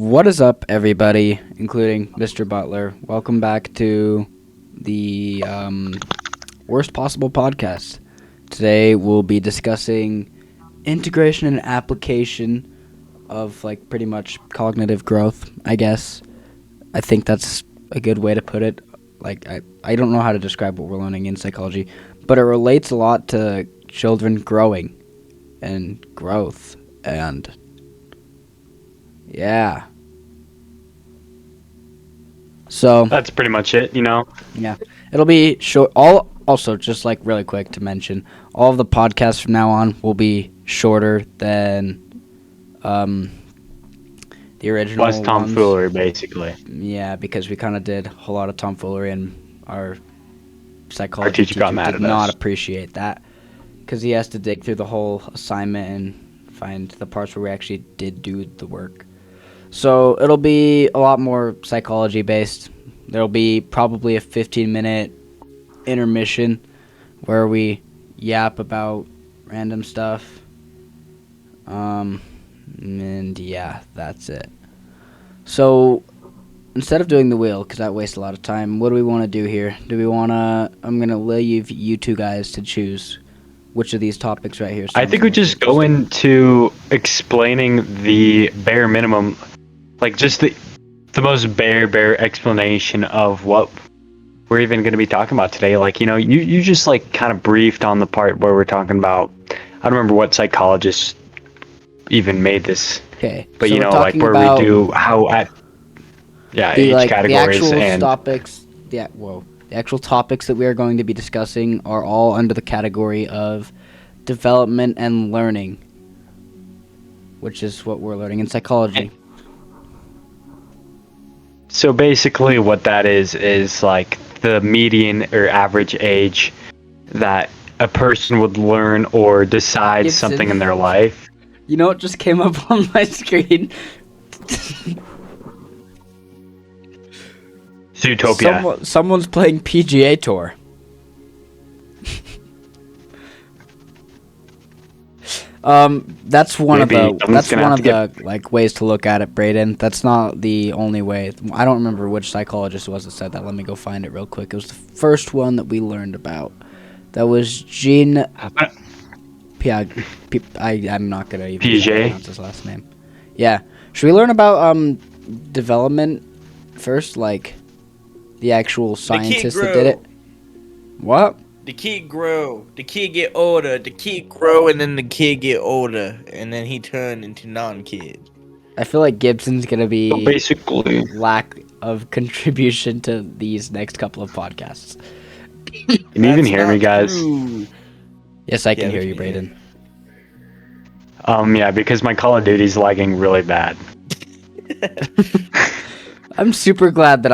What is up, everybody, including Mr. Butler? Welcome back to the worst possible podcast. Today we'll be discussing integration and application of pretty much cognitive growth, I guess. I think that's a good way to put it. I don't know how to describe what we're learning in psychology, but it relates a lot to children growing and growth and yeah. So That's pretty much it, you know? yeah, it'll be short. Also, just really quick to mention, all of the podcasts from now on will be shorter than the original Less ones. tomfoolery, basically. Yeah, because we kind of did a whole lot of tomfoolery, and our psychology teacher got mad did at not us. appreciate that because he has to dig through the whole assignment and find the parts where we actually did do the work. So it'll be a lot more psychology based. There'll be probably a 15-minute intermission where we yap about random stuff. And yeah, that's it. So instead of doing the wheel, because that wastes a lot of time, what do we want to do here? I'm going to leave you two guys to choose which of these topics right here. I think we just go into explaining the bare minimum, just the most bare explanation of what we're even going to be talking about today. You just kind of briefed on the part where we're talking about, I don't remember what psychologist even made this. Okay. But so where we do how at each categories the actual and topics. The actual topics that we are going to be discussing are all under the category of development and learning, which is what we're learning in psychology. So basically what that is the median or average age that a person would learn or decide Gibson. something in their life. You know what just came up on my screen? Zootopia. Someone's playing PGA Tour. That's one of the ways to look at it, Brayden. That's not the only way. I don't remember which psychologist it was that said that. Let me go find it real quick. It was the first one that we learned about. That was Jean I'm not gonna even pronounce his last name. Yeah. Should we learn about development first, the actual scientists that did it? What? The kid grow, the kid get older, the kid grow, and then the kid get older, and then he turned into non-kid. I feel like Gibson's gonna be Basically lack of contribution to these next couple of podcasts. Can you even hear me, guys? True. Yes, I can Yeah, hear we you, can hear Brayden. Yeah, because my Call of Duty's lagging really bad. I'm super glad that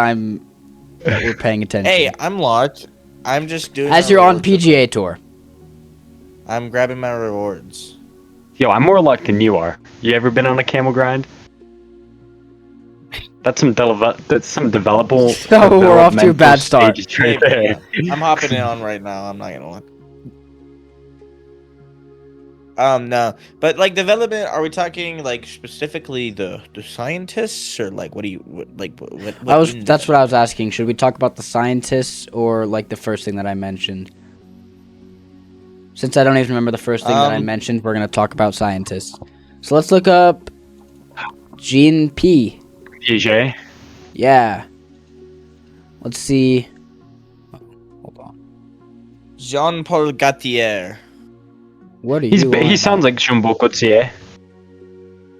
we're paying attention. Hey, I'm locked. I'm just doing. As my you're on rewards. PGA Tour. I'm grabbing my rewards. Yo, I'm more luck than you are. You ever been on a camel grind? That's some developable. No, we're off to a bad start. stages right there. I'm hopping in on right now. I'm not gonna lie. No, but development. Are we talking specifically the scientists or what do you what? That's what I was asking. Should we talk about the scientists or the first thing that I mentioned? Since I don't even remember the first thing that I mentioned, we're gonna talk about scientists. So let's look up Jean P. PJ. Yeah. Let's see. Oh, hold on. Jean-Paul Gaultier. What are you? He sounds like Jean-Paul Gaultier.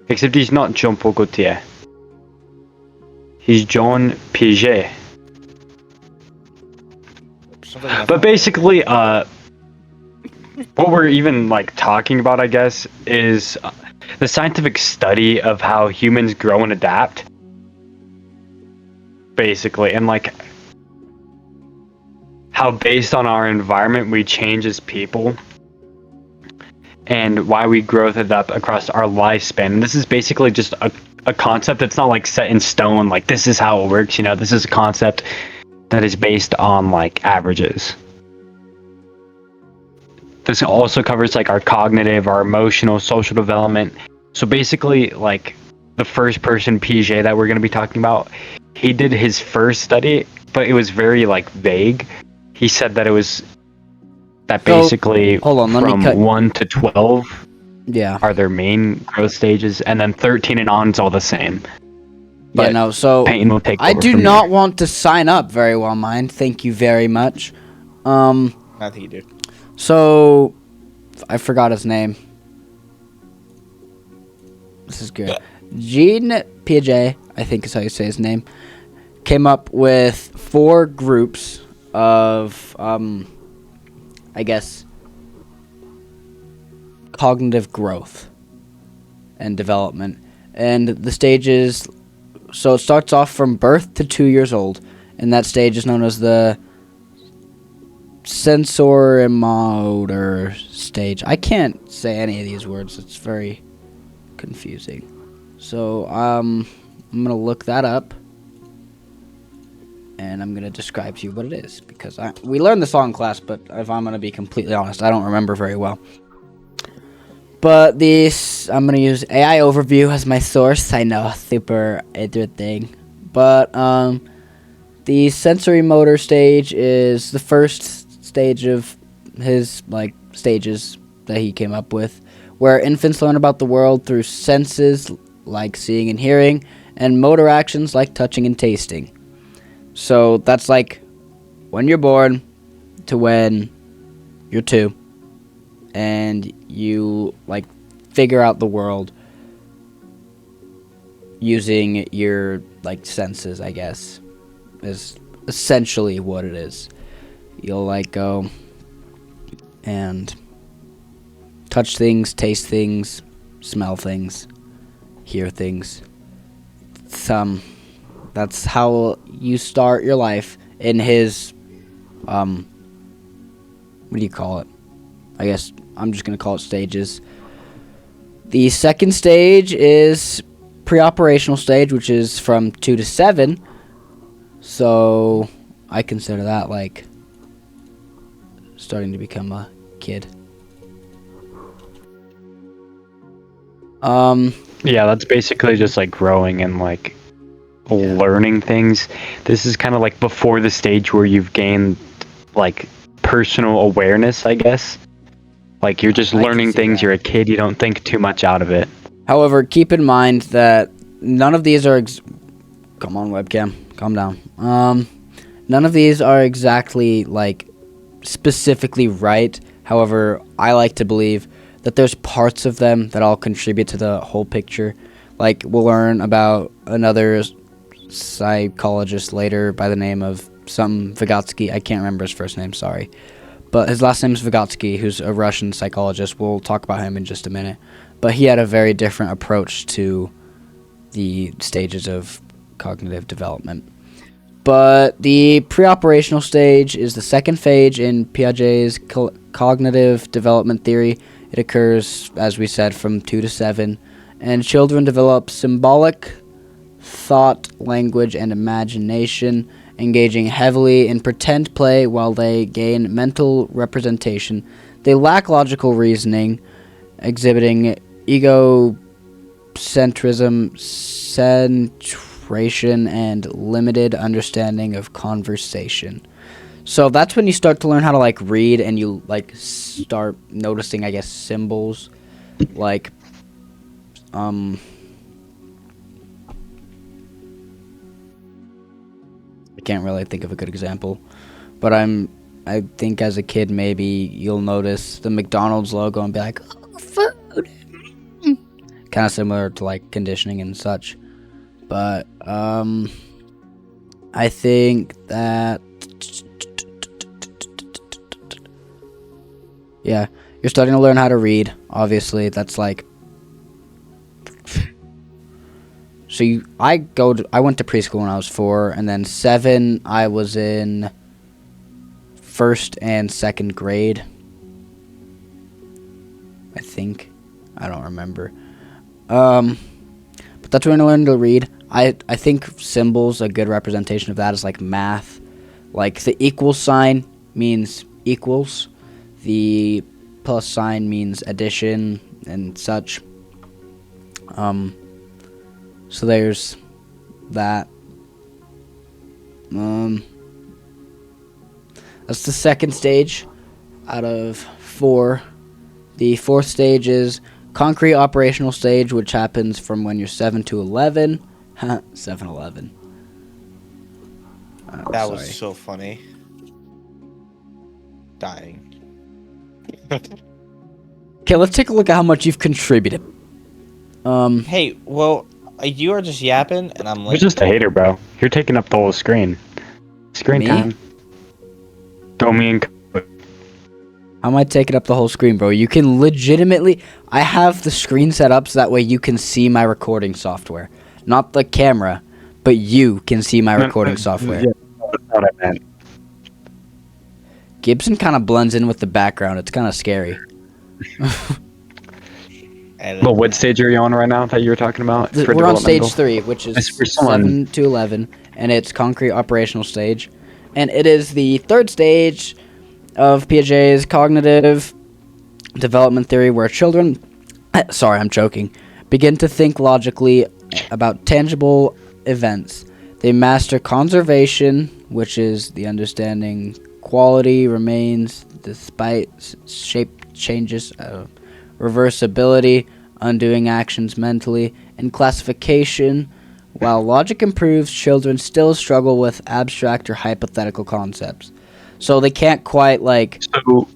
Except he's not Jean-Paul Gaultier. He's John Piaget. But basically, what we're even talking about, I guess, is the scientific study of how humans grow and adapt. Basically, and how based on our environment we change as people. And why we grow it up across our lifespan. And this is basically just a concept that's not set in stone, this is how it works, this is a concept that is based on averages. This also covers our cognitive, our emotional, social development. So basically the first person Piaget that we're going to be talking about, he did his first study, but it was very like vague. He said that it was that So, basically hold on, let me from cut- 1 to 12 Yeah. are their main growth stages, and then 13 and on is all the same. Yeah, But no, so Peyton will take I over do from not there. want to sign up very well, mind. Thank you very much. I think you do. So I forgot his name. This is good. Jean Piaget, I think is how you say his name, came up with 4 groups of, I guess, cognitive growth and development. And the stages, so it starts off from birth to 2 years old, and that stage is known as the sensorimotor stage. I can't say any of these words. It's very confusing. So, I'm going to look that up, and I'm going to describe to you what it is, because we learned this all in class, but if I'm going to be completely honest, I don't remember very well. But I'm going to use AI Overview as my source. I know, super interesting. But, the sensory motor stage is the first stage of his, stages that he came up with, where infants learn about the world through senses, like seeing and hearing, and motor actions like touching and tasting. So that's like when you're born to when you're 2, and you, figure out the world using your, senses, I guess, is essentially what it is. You'll, go and touch things, taste things, smell things, hear things. That's how you start your life in his, what do you call it? I guess I'm just going to call it stages. The second stage is pre-operational stage, which is from 2 to 7. So I consider that starting to become a kid. Yeah, that's basically just growing and learning things. This is kind of before the stage where you've gained personal awareness, I guess. You're just I can learning see things. that. You're a kid. You don't think too much out of it. However, keep in mind that none of these are come on, webcam, calm down. None of these are exactly specifically right. However, I like to believe that there's parts of them that all contribute to the whole picture. We'll learn about another psychologist later by the name of some Vygotsky. I can't remember his first name, sorry. But his last name is Vygotsky, who's a Russian psychologist. We'll talk about him in just a minute. But he had a very different approach to the stages of cognitive development. But the pre-operational stage is the second phase in Piaget's cognitive development theory. It occurs, as we said, from 2 to 7. And children develop symbolic thought, language, and imagination, engaging heavily in pretend play while they gain mental representation. They lack logical reasoning, exhibiting egocentrism, centration, and limited understanding of conversation. So that's when you start to learn how to read, and you start noticing, I guess, symbols I can't really think of a good example, but I think as a kid maybe you'll notice the McDonald's logo and be like, oh, food. Kind of similar to conditioning and such. But I think that yeah, you're starting to learn how to read. Obviously, that's so I went to preschool when I was 4, and then 7 I was in 1st and 2nd grade. I think, I don't remember. But that's when I learned to read. I think symbols, a good representation of that is math. The equal sign means equals. The plus sign means addition and such. So there's that. That's the second stage out of 4. The fourth stage is concrete operational stage, which happens from when you're 7 to 11. 7-11. That was so funny. Dying. Okay, let's take a look at how much you've contributed. Hey, well, you are just yapping, and I'm You're like, just a hater, bro. You're taking up the whole screen. Screen Me? time. Throw me in. How am I taking up the whole screen, bro? You can legitimately... I have the screen set up so that way you can see my recording software. Not the camera, but you can see my recording software. Yeah, that's not what I meant. Gibson kind of blends in with the background. It's kind of scary. But what stage are you on right now that you were talking about? for We're on stage developmental? 3, which is It's for someone- 7 to 11, and it's concrete operational stage. And it is the third stage of Piaget's cognitive development theory, where children, sorry, I'm choking, begin to think logically about tangible events. They master conservation, which is the understanding quality remains despite shape changes, reversibility, undoing actions mentally, and classification. While logic improves, children still struggle with abstract or hypothetical concepts. So they can't quite, like, So,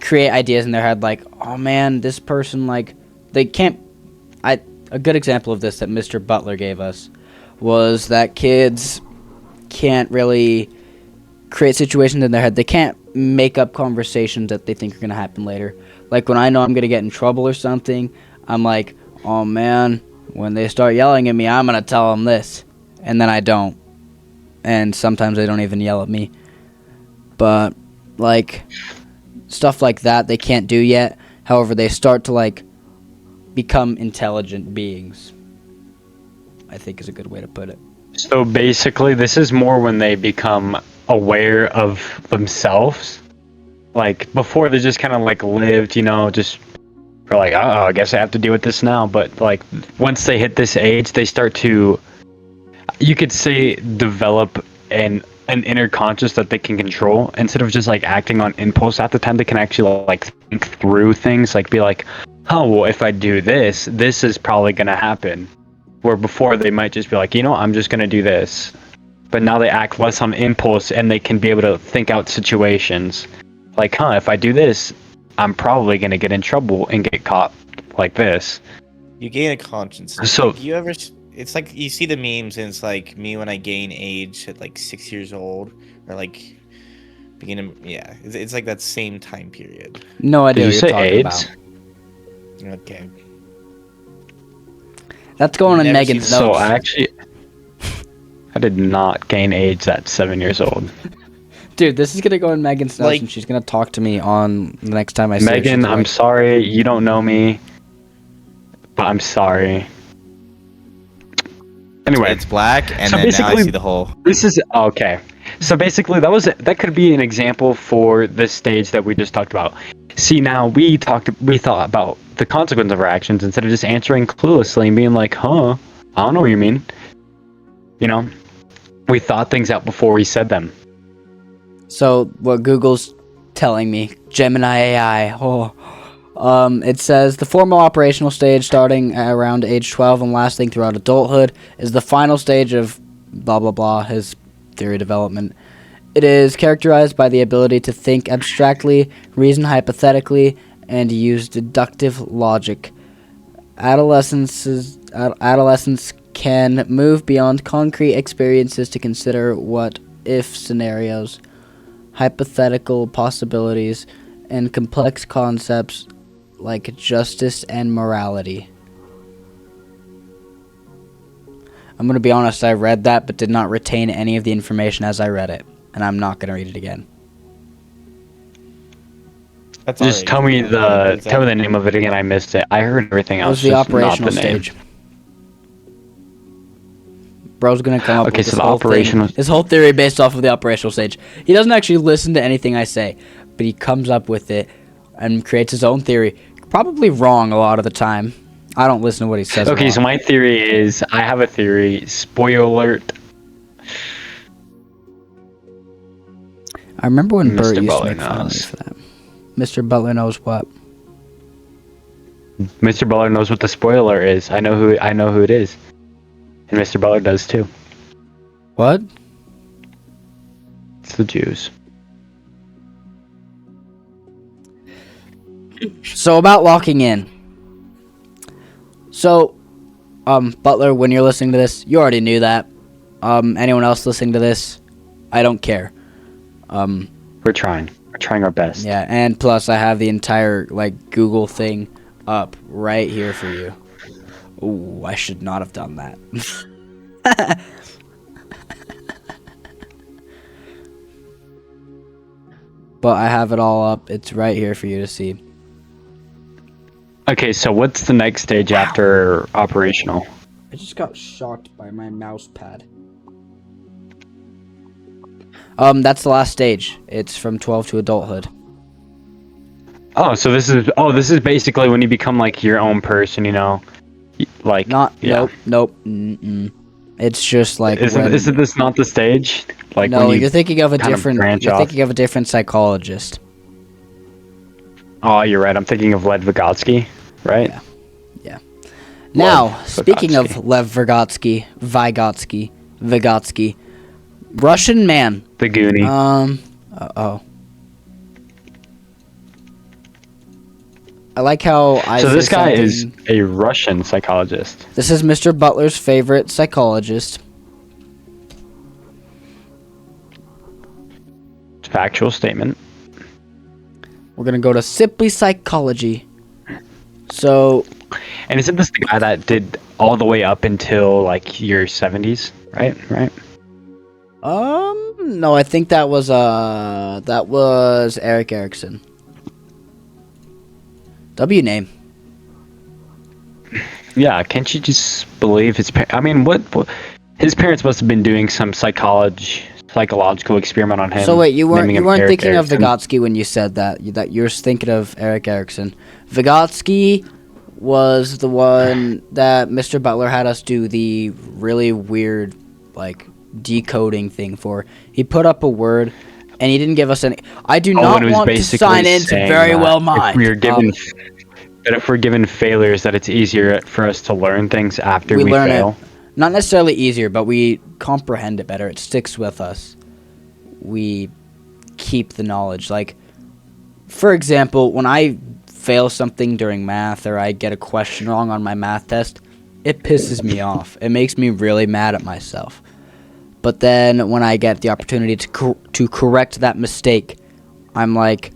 create ideas in their head, like, oh man, this person, like, they can't... A good example of this that Mr. Butler gave us was that kids can't really create situations in their head. They can't make up conversations that they think are going to happen later. Like, when I know I'm going to get in trouble or something, I'm like, oh man, when they start yelling at me, I'm going to tell them this. And then I don't. And sometimes they don't even yell at me. But, like, stuff like that they can't do yet. However, they start to, like, become intelligent beings, I think is a good way to put it. so basically, this is more when they become aware of themselves. Like, before they just kind of, like, lived, just for, like, oh, I guess I have to deal with this now. But, like, once they hit this age, they start to, you could say, develop an inner conscious that they can control. Instead of just, like, acting on impulse at the time, they can actually, like, think through things. Like, be like, oh, well, if I do this, this is probably going to happen. Where before they might just be like, I'm just going to do this. But now they act less on impulse and they can be able to think out situations. Like, if I do this, I'm probably going to get in trouble and get caught like this. you gain a conscience. So- Like, you ever? It's like you see the memes, and it's like me when I gain age at like 6 years old, or like beginning. Yeah, it's like that same time period. No idea Did you what you're say talking AIDS? about. Okay. That's going in Never Megan's seen- notes. So I did not gain AIDS at 7 years old. Dude, this is gonna go in Megan's notes, Like- and she's gonna talk to me on the next time I see her. Megan, She's I'm like, sorry. You don't know me. But I'm sorry. Anyway. It's black, and So then now I basically- see the whole. This is okay. So basically, that could be an example for this stage that we just talked about. See, now we thought about the consequence of our actions instead of just answering cluelessly and being like, "Huh, I don't know what you mean." We thought things out before we said them. so what Google's telling me, Gemini AI. It says the formal operational stage, starting at around age 12 and lasting throughout adulthood, is the final stage of blah blah blah. His theory development. It is characterized by the ability to think abstractly, reason hypothetically, and use deductive logic. Adolescents can move beyond concrete experiences to consider what-if scenarios, hypothetical possibilities, and complex concepts like justice and morality. I'm going to be honest, I read that but did not retain any of the information as I read it, and I'm not going to read it again. That's Just tell me the name of it again. I missed it. I heard everything It else. was the just not operational the name. stage. Bro's going to come up Okay, with so this the whole operational- thing, his whole theory based off of the operational stage. He doesn't actually listen to anything I say, but he comes up with it and creates his own theory. Probably wrong a lot of the time. I don't listen to what he says. Okay, a so lot. my theory is, I have a theory. Spoiler alert. I remember when Bert Mr. used to Butler make fun of me knows. for that. Mr. Butler knows what. Mr. Butler knows what the spoiler is. I know who it is, and Mr. Butler does too. What? It's the Jews. So about locking in. So, Butler, when you're listening to this, you already knew that. Anyone else listening to this, I don't care. We're trying. We're trying our best. Yeah, and plus I have the entire Google thing up right here for you. Ooh, I should not have done that. But I have it all up. It's right here for you to see. Okay, so what's the next stage after operational? I just got shocked by my mouse pad. That's the last stage. It's from 12 to adulthood. Oh, so this is basically when you become your own person, like Nope. Mm-mm. It's just Isn't this not the stage? No, when you're thinking of a kind of different. branch You're off. thinking of a different psychologist. Oh, you're right. I'm thinking of Lev Vygotsky, right? Yeah. Now, Lev speaking of Vygotsky. Vygotsky, Russian man. The Goonie. I like how I. So this say guy is something- a Russian psychologist. This is Mr. Butler's favorite psychologist. Factual statement. We're gonna go to Simply Psychology. So, And isn't this the guy that did all the way up until your 70s? Right? no, I think that was Eric Erickson. W name. Yeah, can't you just believe his I mean, what his parents must have been doing some psychological experiment on him. So wait, you naming him weren't Eric thinking Erickson. of Vygotsky when you said that. That you're thinking of Eric Erickson. Vygotsky was the one that Mr. Butler had us do the really weird decoding thing for. He put up a word and he didn't give us any. I do not and it was want to basically sign into saying Very that Well Mind. if we're given failures, that it's easier for us to learn things after We we learn fail. it. Not necessarily easier, but we comprehend it better. It sticks with us. We keep the knowledge. For example, when I fail something during math or I get a question wrong on my math test, it pisses me off. It makes me really mad at myself. But then when I get the opportunity to correct that mistake, I'm like,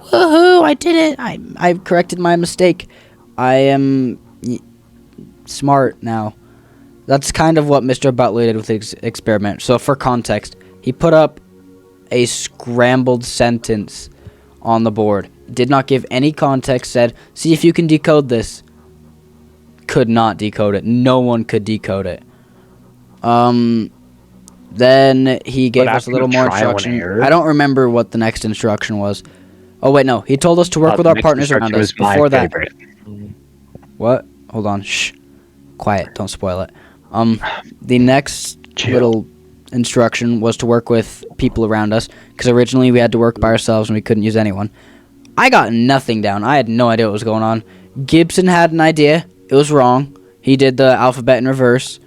woohoo, I did it. I've corrected my mistake. I am smart now. That's kind of what Mr. Butler did with his experiment. So for context, he put up a scrambled sentence on the board. Did not give any context, said, see if you can decode this. Could not decode it. No one could decode it. Then he gave us a little more instruction. I don't remember what the next instruction was. Oh, wait, no. He told us to work with our partners around us. Before that. What? Hold on. Shh. Quiet. Don't spoil it. The next little instruction was to work with people around us, because originally we had to work by ourselves and we couldn't use anyone. I got nothing down. I had no idea what was going on. Gibson had an idea. It was wrong. He did the alphabet in reverse.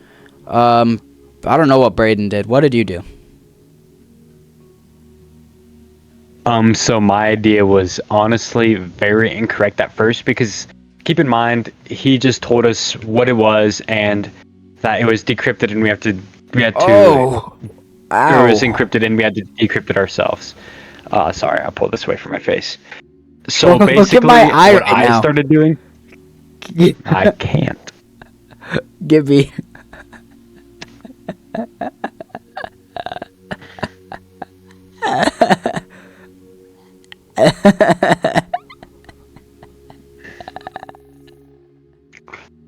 I don't know what Braden did. What did you do? So my idea was honestly very incorrect at first, because keep in mind, he just told us what it was and that it was decrypted and we had to Oh! Ow. it was encrypted and we had to decrypt it ourselves. Sorry, I'll pull this away from my face. So Look at basically, my eye what right I now. started doing, I can't. Give me.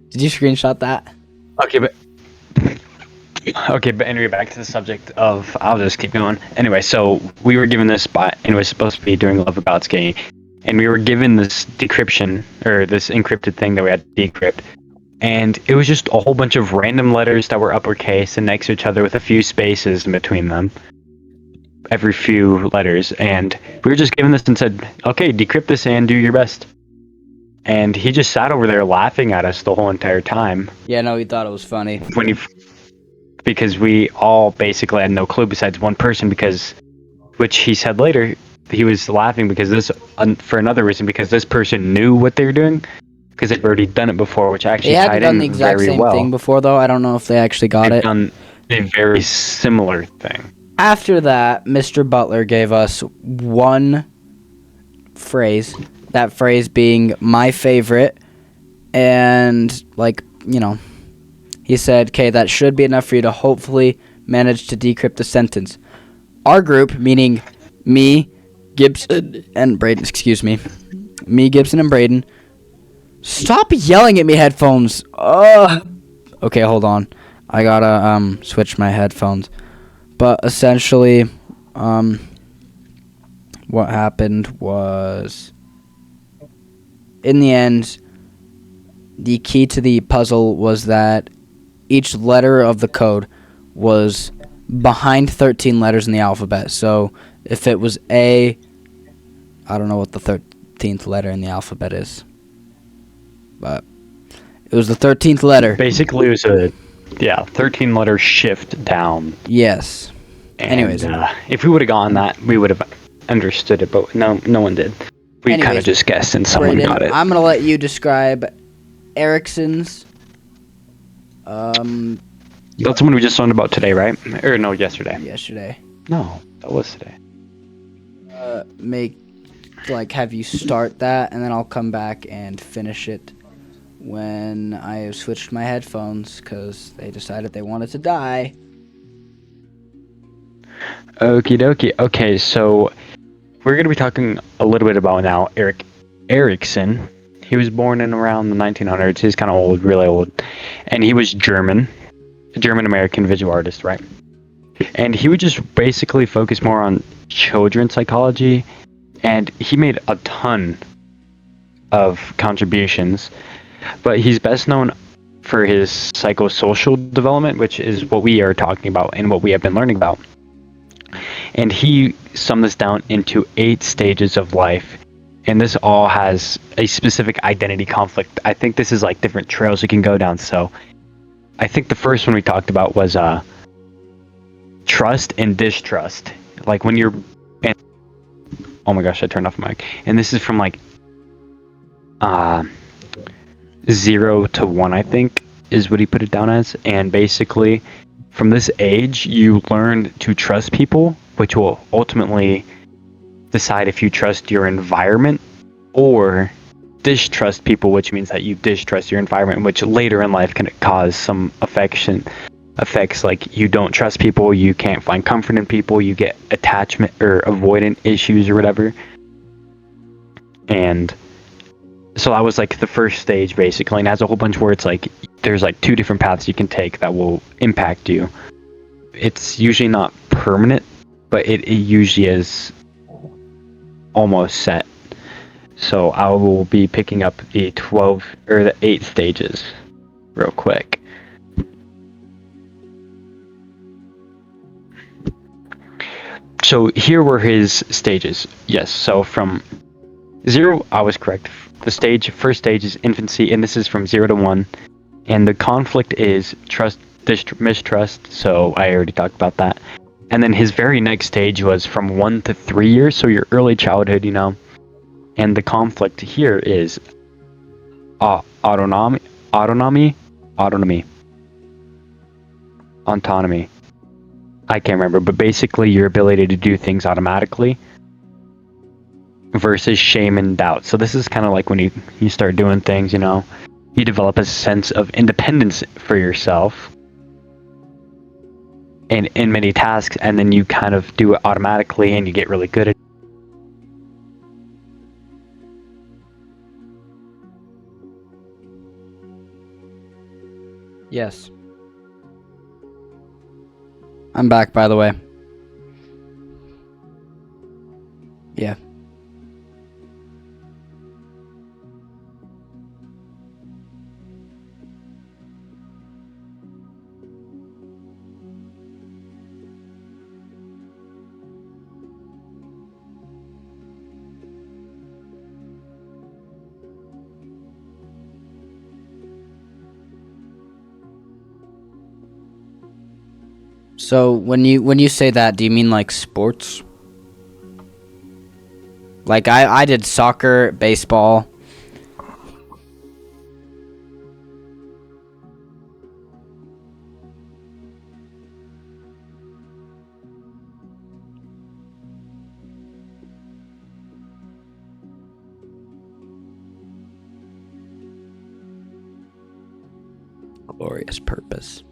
Did you screenshot that? Okay, but anyway, back to the subject of. I'll just keep going. Anyway, so we were given this by, and it was supposed to be doing Lev Vygotsky, and we were given this decryption or this encrypted thing that we had to decrypt. And it was just a whole bunch of random letters that were uppercase and next to each other with a few spaces in between them. Every few letters. And we were just given this and said, okay, decrypt this and do your best. And he just sat over there laughing at us the whole entire time. Yeah, no, he thought it was funny. Because we all basically had no clue besides one person, which he said later, he was laughing because for another reason, because this person knew what they were doing, because they've already done it before, which actually They hadn't tied done in the exact very same well. thing before, though. I don't know if they actually got They've it. done a very similar thing. After that, Mr. Butler gave us one phrase. That phrase being my favorite. And, like, you know, he said, okay, that should be enough for you to hopefully manage to decrypt the sentence. Our group, meaning me, Gibson, and Braden, me, Gibson, and Braden. Stop yelling at me, headphones. Okay, hold on. I gotta switch my headphones. But essentially, what happened was, in the end, the key to the puzzle was that each letter of the code was behind 13 letters in the alphabet. So if it was A, I don't know what the 13th letter in the alphabet is, but it was the 13th letter. Basically, it was 13-letter shift down. Yes. And, Anyways. if we would have gotten that, we would have understood it, but no one did. We kind of just guessed and someone Brayden, got it. I'm going to let you describe Erickson's. That's the one we just learned about today, right? Or no, yesterday. Yesterday. No, that was today. Have you start that, and then I'll come back and finish it when I switched my headphones, because they decided they wanted to die. Okie dokie. Okay, so we're going to be talking a little bit about now Erik Erikson. He was born in around the 1900s. He's kind of old, really old. And he was German. A German-American visual artist, right? And he would just basically focus more on children's psychology. And he made a ton of contributions. But he's best known for his psychosocial development, which is what we are talking about and what we have been learning about. And he summed this down into 8 stages of life. And this all has a specific identity conflict. I think this is like different trails you can go down. So I think the first one we talked about was trust and distrust. Like when you're... Oh my gosh, I turned off my mic. And this is from like 0 to 1, I think, is what he put it down as. And basically, from this age, you learn to trust people, which will ultimately decide if you trust your environment, or distrust people, which means that you distrust your environment, which later in life can cause some effects like you don't trust people, you can't find comfort in people, you get attachment or avoidant issues or whatever. And so that was like the first stage basically, and it has a whole bunch where it's like there's like 2 different paths you can take that will impact you. It's usually not permanent, but it usually is almost set. So I will be picking up the 8 stages real quick. So here were his stages. Yes, so from 0, I was correct. The first stage is infancy, and this is from 0 to 1. And the conflict is trust, mistrust, so I already talked about that. And then his very next stage was from 1 to 3 years, so your early childhood, you know. And the conflict here is autonomy. I can't remember, but basically your ability to do things automatically versus shame and doubt. So this is kind of like when you start doing things, you know, you develop a sense of independence for yourself in many tasks, and then you kind of do it automatically and you get really good at it. Yes. I'm back, by the way. Yeah. So when you say that, do you mean like sports? Like I did soccer, baseball. Glorious purpose.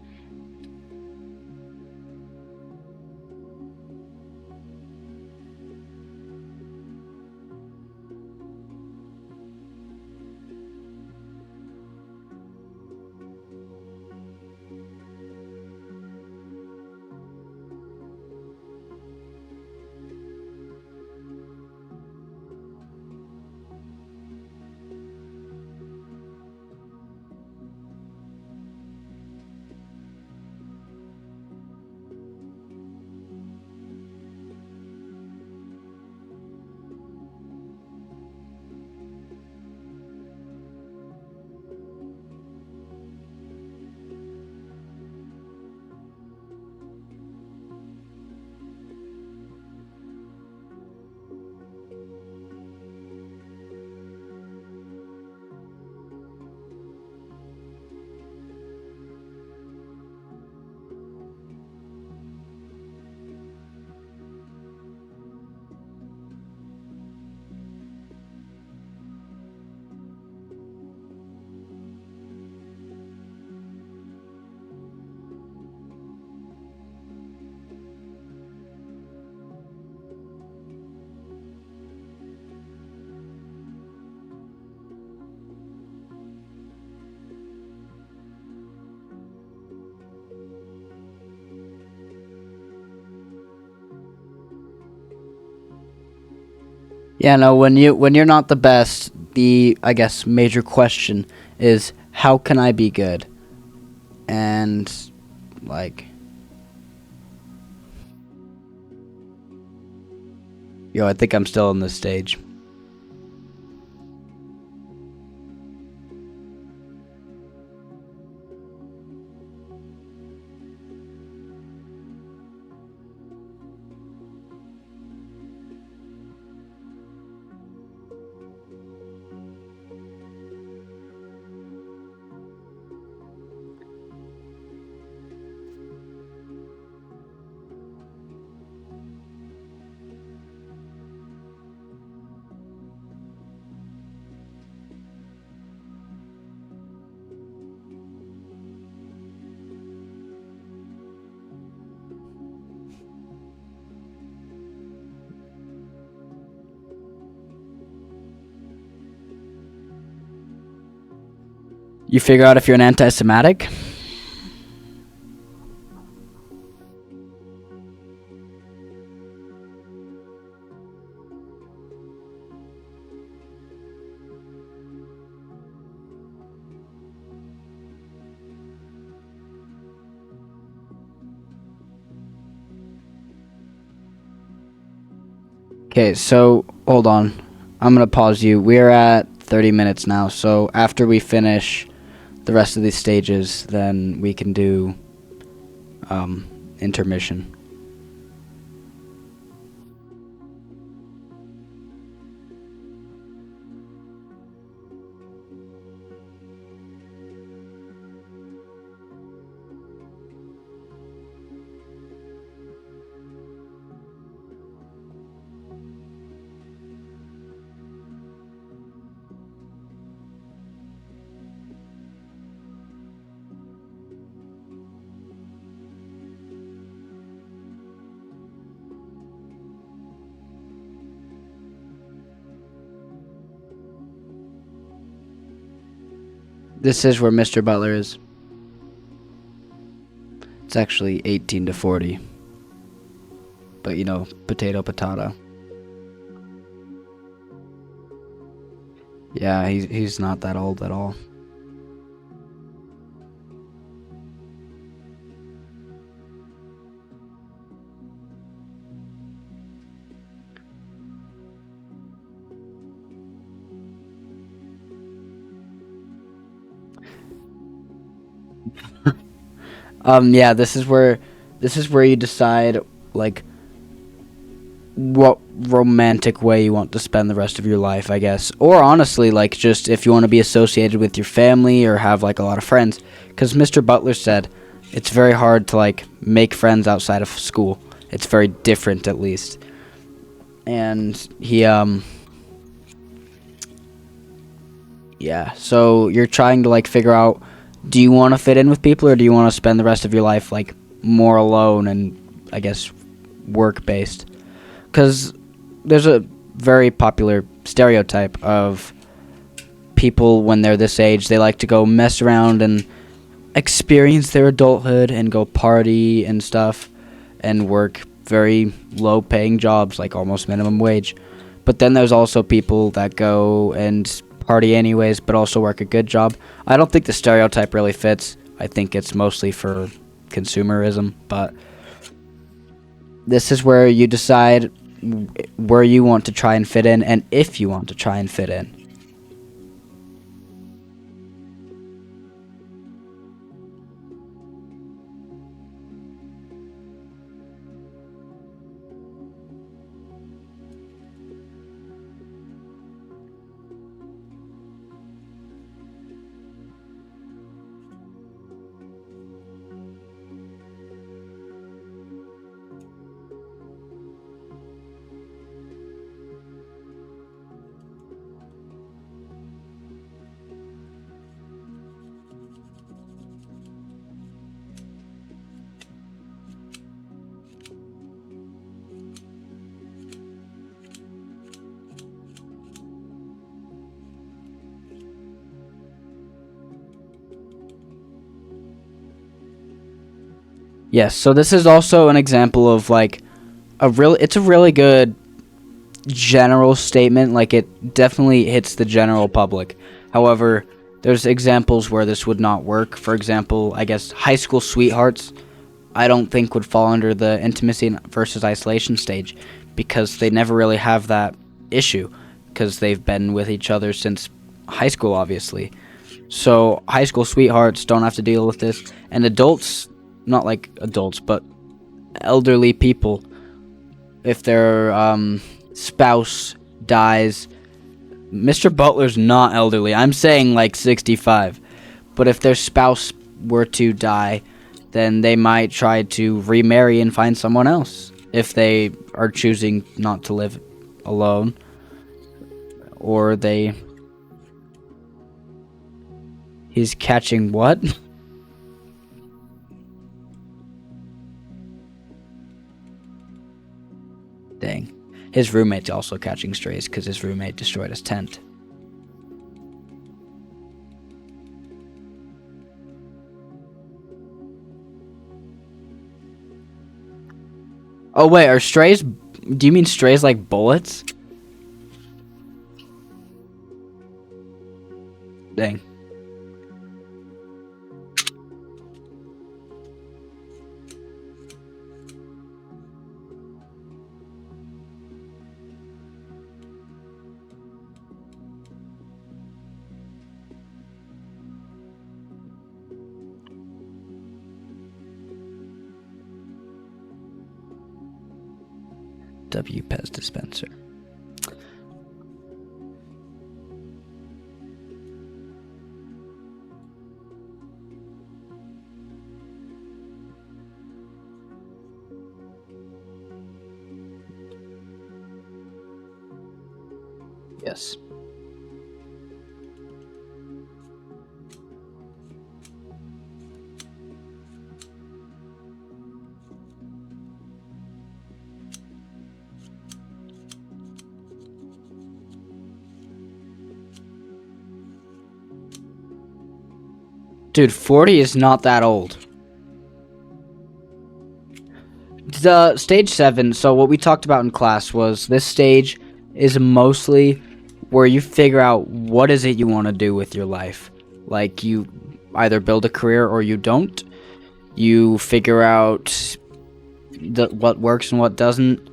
Yeah, no, when you're not the best, the I guess major question is how can I be good? And like yo, I think I'm still on this stage. You figure out if you're an anti-Semitic? Okay, so hold on. I'm gonna pause you. We're at 30 minutes now, so after we finish the rest of these stages, then we can do intermission. This is where Mr. Butler is. It's actually 18 to 40. But you know, potato, potato. Yeah, he's not that old at all. Yeah, this is where this is where you decide, like, what romantic way you want to spend the rest of your life, I guess. Or honestly, like, just if you want to be associated with your family or have, like, a lot of friends. Because Mr. Butler said it's very hard to, like, make friends outside of school. It's very different, at least. And he, yeah, so you're trying to, like, figure out, do you want to fit in with people, or do you want to spend the rest of your life, like, more alone and, I guess, work-based? Because there's a very popular stereotype of people when they're this age, they like to go mess around and experience their adulthood and go party and stuff and work very low-paying jobs, like almost minimum wage. But then there's also people that go and party anyways, but also work a good job. I don't think the stereotype really fits. I think it's mostly for consumerism, but this is where you decide where you want to try and fit in, and if you want to try and fit in. Yes, so this is also an example of, like, it's a really good general statement. Like, it definitely hits the general public. However, there's examples where this would not work. For example, I guess high school sweethearts, I don't think would fall under the intimacy versus isolation stage, because they never really have that issue, because they've been with each other since high school, obviously. So high school sweethearts don't have to deal with this, and adults, not like adults, but elderly people, if their spouse dies. Mr. Butler's not elderly. I'm saying like 65. But if their spouse were to die, then they might try to remarry and find someone else if they are choosing not to live alone. Or they... He's catching what? Dang. His roommate's also catching strays because his roommate destroyed his tent. Oh wait, are strays... Do you mean strays like bullets? Dang. W Pez dispenser. Yes. Dude, 40 is not that old. The stage 7, so what we talked about in class was this stage is mostly where you figure out what is it you want to do with your life. Like, you either build a career or you don't. You figure out what works and what doesn't.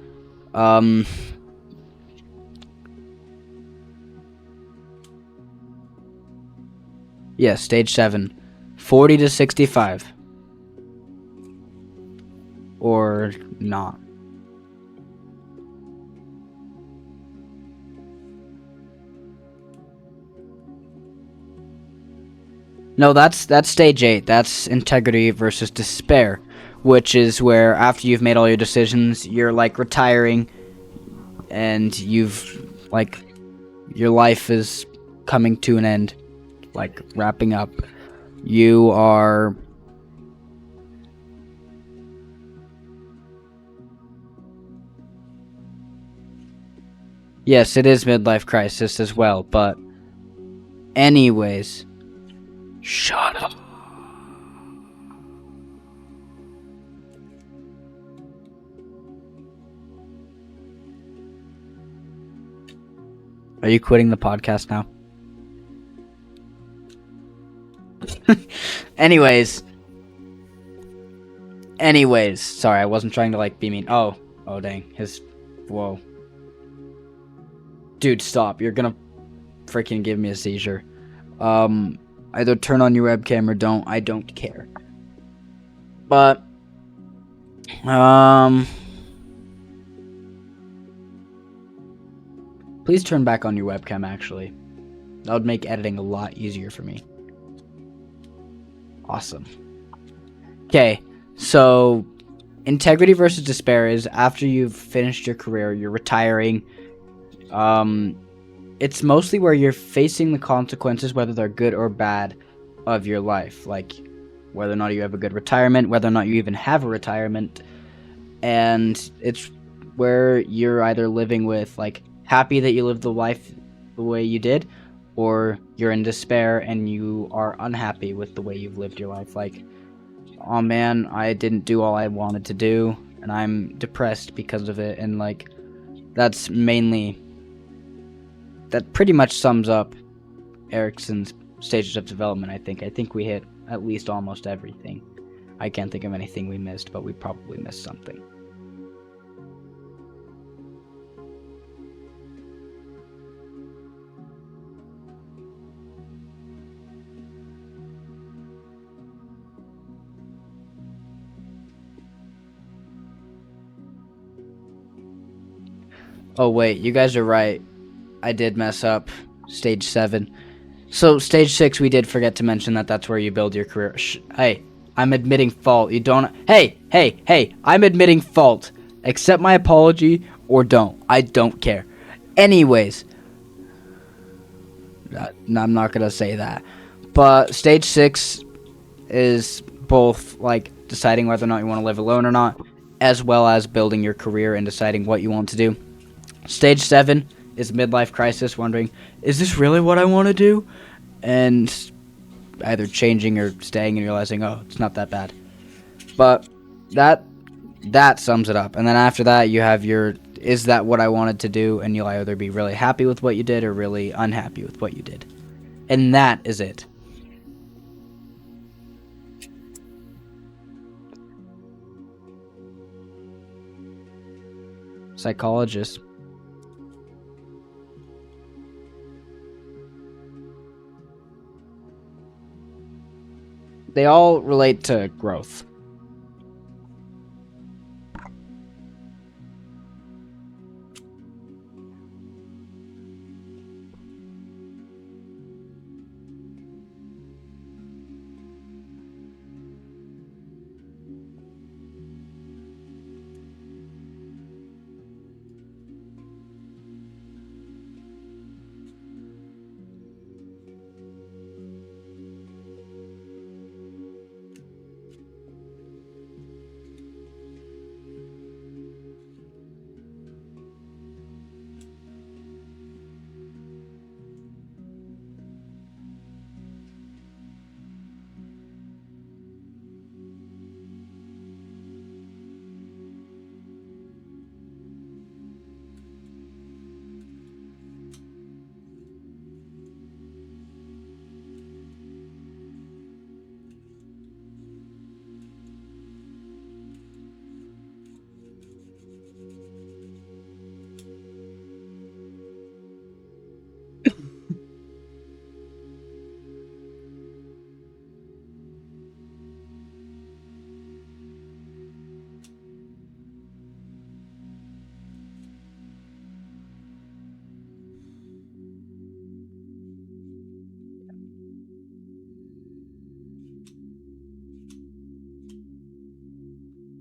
Yeah, stage 7. 40 to 65. or not? No, that's stage 8. That's integrity versus despair, which is where after you've made all your decisions, you're like retiring and you've like your life is coming to an end, like wrapping up. You are Yes, it is midlife crisis as well, but anyways, shut up. Are you quitting the podcast now? Anyways, sorry, I wasn't trying to like be mean. Oh dang, whoa. Dude, stop. You're gonna freaking give me a seizure. Either turn on your webcam or don't. I don't care. But, please turn back on your webcam, actually. That would make editing a lot easier for me. Awesome. Okay, so integrity versus despair is after you've finished your career, you're retiring. It's mostly where you're facing the consequences, whether they're good or bad, of your life. Like, whether or not you have a good retirement, whether or not you even have a retirement. And it's where you're either living with, like, happy that you lived the life the way you did, or you're in despair and you are unhappy with the way you've lived your life. Like, oh man, I didn't do all I wanted to do, and I'm depressed because of it. And, like, that pretty much sums up Erikson's stages of development, I think. I think we hit at least almost everything. I can't think of anything we missed, but we probably missed something. Oh wait, you guys are right. I did mess up. Stage 7. So, stage 6, we did forget to mention that that's where you build your career. Hey, I'm admitting fault. You don't... Hey, I'm admitting fault. Accept my apology or don't. I don't care. Anyways. I'm not gonna say that. But stage 6 is both, like, deciding whether or not you want to live alone or not, as well as building your career and deciding what you want to do. Stage 7 is midlife crisis, wondering, is this really what I want to do? And either changing or staying and realizing, oh, it's not that bad. But that sums it up. And then after that, you have your, is that what I wanted to do? And you'll either be really happy with what you did or really unhappy with what you did. And that is it. Psychologist. They all relate to growth.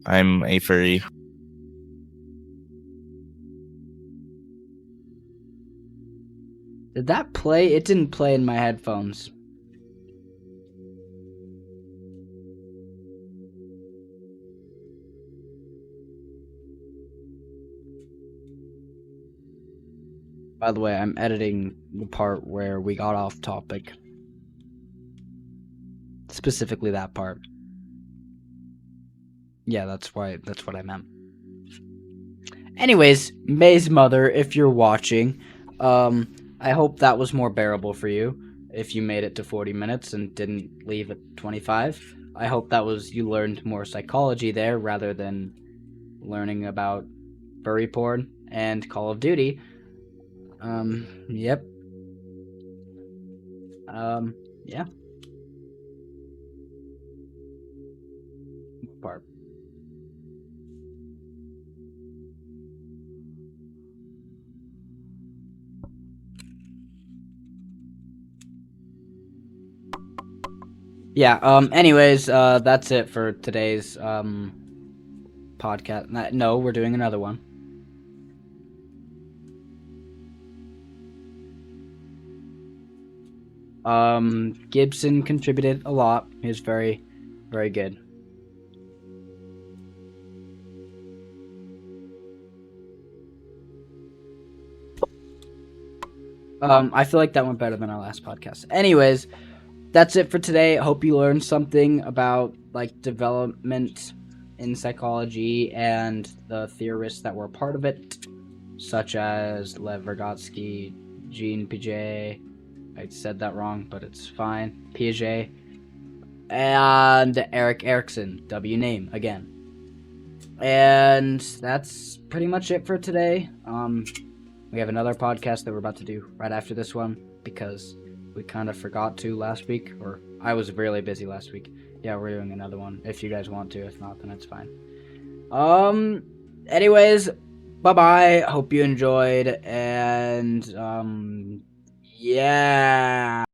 I'm a furry. Did that play? It didn't play in my headphones. By the way, I'm editing the part where we got off topic. Specifically that part. Yeah, that's what I meant. Anyways, May's mother, if you're watching, I hope that was more bearable for you. If you made it to 40 minutes and didn't leave at 25, I hope that was you learned more psychology there rather than learning about furry porn and Call of Duty. Yep. Yeah. What part? Yeah, anyways, that's it for today's, podcast. No, we're doing another one. Gibson contributed a lot. He was very, very good. I feel like that went better than our last podcast. Anyways, that's it for today. I hope you learned something about like development in psychology and the theorists that were part of it, such as Lev Vygotsky, Jean Piaget. I said that wrong, but it's fine. Piaget and Erik Erikson. W name again. And that's pretty much it for today. We have another podcast that we're about to do right after this one because we kind of forgot to last week, or I was really busy last week. Yeah, we're doing another one if you guys want to. If not, then it's fine. Anyways, bye-bye. Hope you enjoyed, and yeah.